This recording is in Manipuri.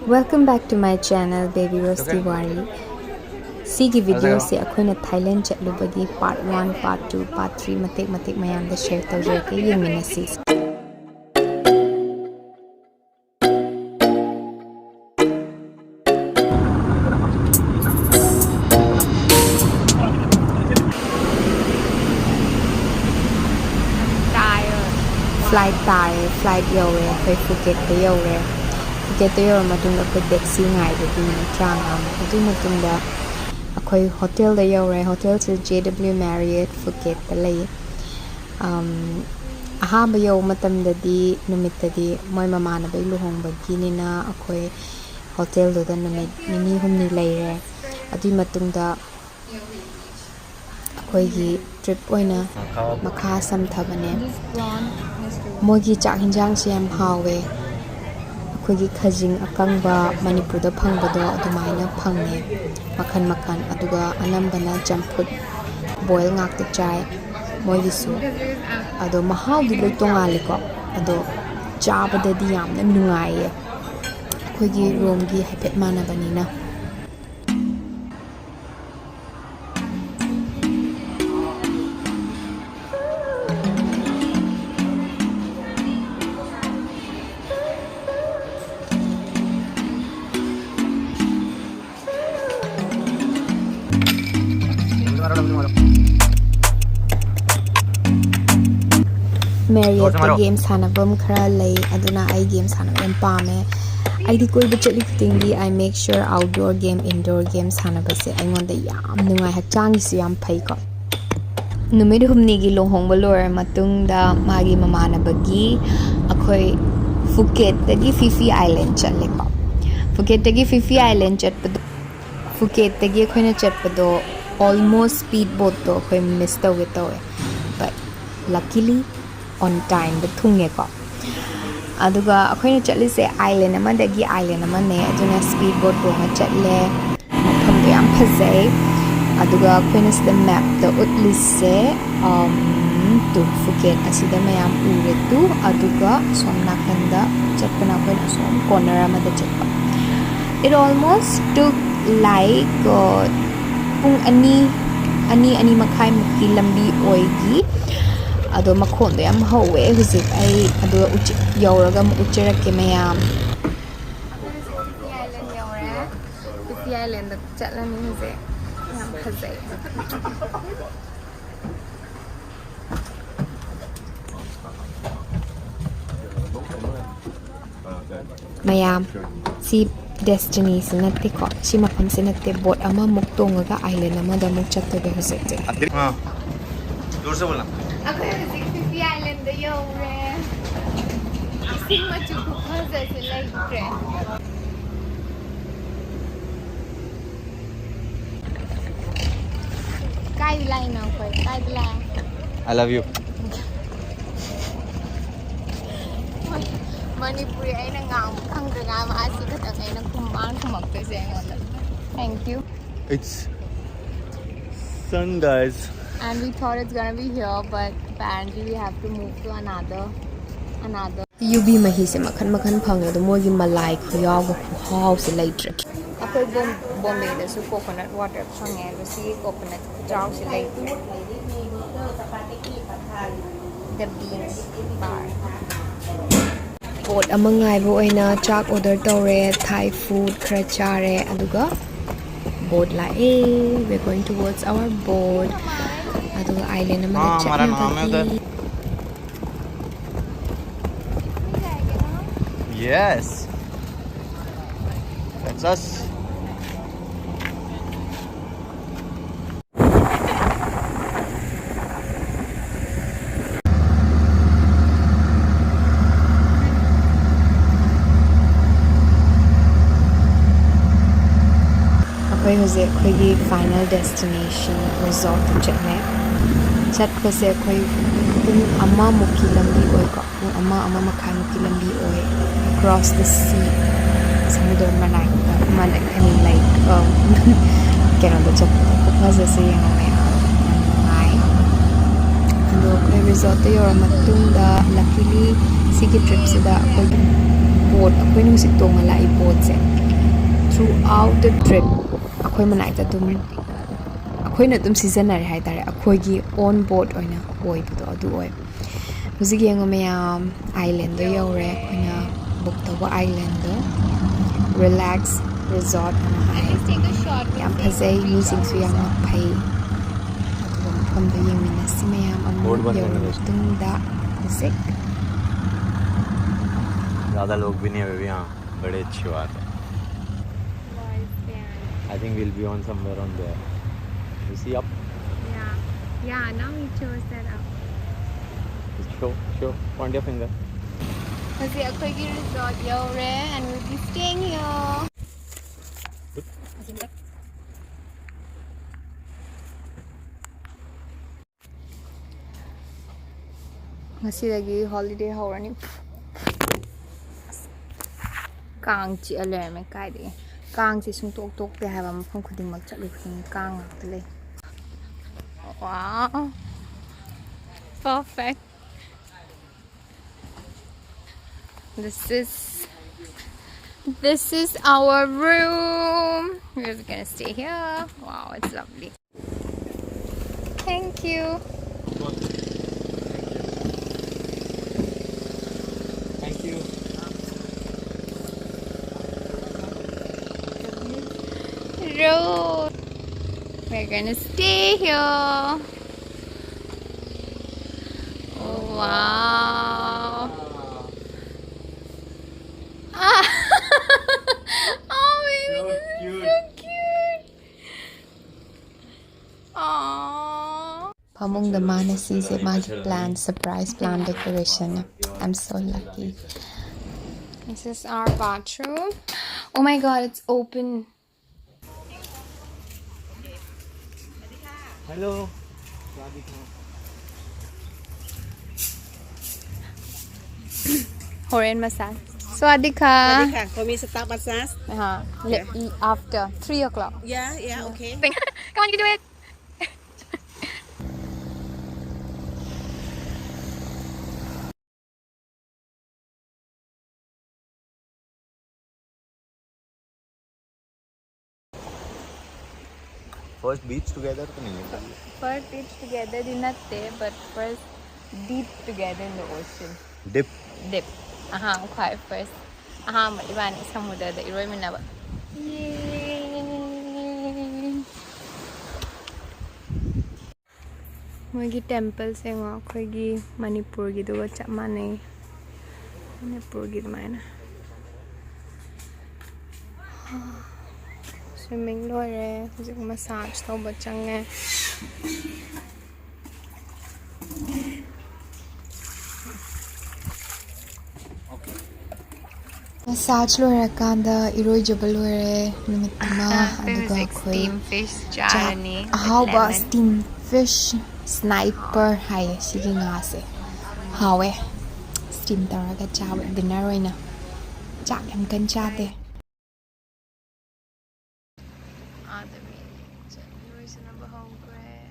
Welcome back to my channel Baby Rose Tiwari. Sigi video se akoina Thailand chatlubagi part 1 part 2 part 3 matek mayam da share tawjake yeminasi. Flight yore koi Phuket da yore Phuket da yore matungda koi taxi ngai da din trangam adu matungda akoi hotel da yore hotel se JW Marriott Phuket da lay ahaba yo matam da di numit da di moi mama na bai luhong ba ginina akoi hotel do da numit mini humni lay re adu matungda akoi gi trip oina makha sam thabane mogi chak hinjang siam hawe akogi khajing akangba Manipur da phangba do adumaina phangne makhan aduga anambana champut boil ngak te chai mogi su ado mahaw di loi tongali ko ado chabada di yamna nungai akogi room gi haipet mana banina Marriott the game sanabam khara lay aduna I game sanabam pame aidi koi ba chali khting I make sure outdoor game indoor game sanaba se aingon da yam nungai hakchang si yam phai ko numid humni gi lohong ba lor matung da magi mamana bagi akhoi Phuket dagi Fifi Island chatle ko Phuket dagi Fifi Island chat pad Phuket dagi khoina chat pado almost speedboat to khoi miss to but luckily on time but thunge ko aduga akhoina chatli se island amadagi island amane aduna speedboat bo ma chatle mapham do yam phazai aduga akhoina the map the utli se to Phuket asida mayam ure tu aduga somna kanda chatpana akhoina som corner amada chatpa it almost took like pung ani makhai mukti lambi oigi ado makhon do yam hawe hujik ai ado yauraga uchera ke mayam Fifi Island da chatlani huje yam khazai mayam si destiny sinate ko si mafam sinate boat ama muktonga island ama da muk chatte be hujik ha dur se bolna akhoi hujik Fifi Island da yaure isin ma chu khaza se like trend kai line na koi kai line I love you Manipuri aina ngam khangdra ma asi khatang aina khumang khumak te se ngon thank you it's sun guys and we thought it's gonna be here but apparently we have to move to another yubi mahi se makhan phang do mogi malai khuyaw go khuhaw se laitre akoi Bombay da su coconut water phange do si coconut jaw se laitre the beans bar boat amangai bo oina chak order tore Thai food khara chare aduga boat la we're going towards our boat aduga island amada chatna yes that's us akhoi hoje akhoi final destination resort chatne chat ko se akhoi pung ama mukhi lambi oi ko pung ama makhai mukhi lambi oi across the sea samudra manai man I mean like kano da chat ko phaza se yang mai ngai ando akhoi resort te yor matung da luckily sigi trip se da akhoi boat akhoi nu si tonga lai boat se throughout the trip akhoi manaita dum ꯑꯩꯈꯣꯏꯅ ꯑꯗꯨꯝ ꯁꯤꯖꯤꯟꯅꯔꯦ ꯍꯥꯏꯇꯥꯔꯦ ꯑꯩꯈꯣꯏꯒꯤ ꯑꯣꯟ ꯕꯣꯔꯗ ꯑꯣꯏꯅ ꯑꯣꯏꯕꯗꯣ ꯑꯗꯨ ꯑꯣꯏ ꯍꯧꯖꯤꯛ ꯌꯦꯡꯉꯣ ꯃꯌꯥꯝ ꯑꯥꯏꯂꯦꯟꯗꯣ ꯌꯧꯔꯦ ꯑꯩꯈꯣꯏꯅ ꯕꯨꯛ ꯇꯧꯕ ꯑꯥꯏꯂꯦꯟꯗꯣ ꯔꯤꯂꯦꯛꯁ ꯔꯤꯖꯣꯔꯠ ꯑꯅ ꯍꯥꯏ ꯌꯥꯝ ꯐꯖꯩ ꯃꯤꯁꯤꯡꯁꯨ ꯌꯥꯝꯅ ꯐꯩ ꯑꯗꯨꯒ ꯃꯐꯝꯗꯣ ꯌꯦꯡꯃꯤꯟꯅꯁꯤ ꯃꯌꯥꯝ बोर्ड ꯑꯃꯨꯛ बंद ꯌꯧꯔ करने दो इसको। ꯃꯇꯨꯡꯗ ꯍꯧꯖꯤꯛ ज़्यादा लोग भी नहीं है अभी यहाँ बड़े अच्छी बात है I think we'll be on somewhere on there you see up Yeah, now we chose that up. just show point your finger How's the resort yore and we'll be staying here. Ngasidagi holiday hawrani. Kang chi alerme kaide. Kang chi sung tok tok te haba mafam khuding mak chatlu khuding kang ngakta lay. Wow. Perfect. This is our room. We're just gonna stay here. Wow, it's lovely. Thank you. thank you Road. We're gonna stay here. Oh, wow. Ah. Oh, baby, So this cute. is so cute. Aww. Pamungda mana sise magi plan, surprise plan decoration. I'm so lucky. This is our bathroom. Oh my god, it's open. hello Horean massage. Swadika. For me, start massage. After 3 o'clock. Yeah, okay. Come on, you can do it. first beach together तो नहीं है First beach together in not there, but first deep together in the ocean. dip Dip. Okay, first. Maliban isang muda da iroy mo na ba? Yay! Magi temple se nga akoy gi Manipur gi duwa chap manay. Manipur gi dumayan. Swimming lore, hujik massage to ba change. Massage loirakanda iroijaba loire numit ama aduga akhoi steam fish chani ahauba steam fish sniper hai sigi nga se hawe steam taraga chawe dinner oina chak yam kan chate Adami. Reasonable home grade.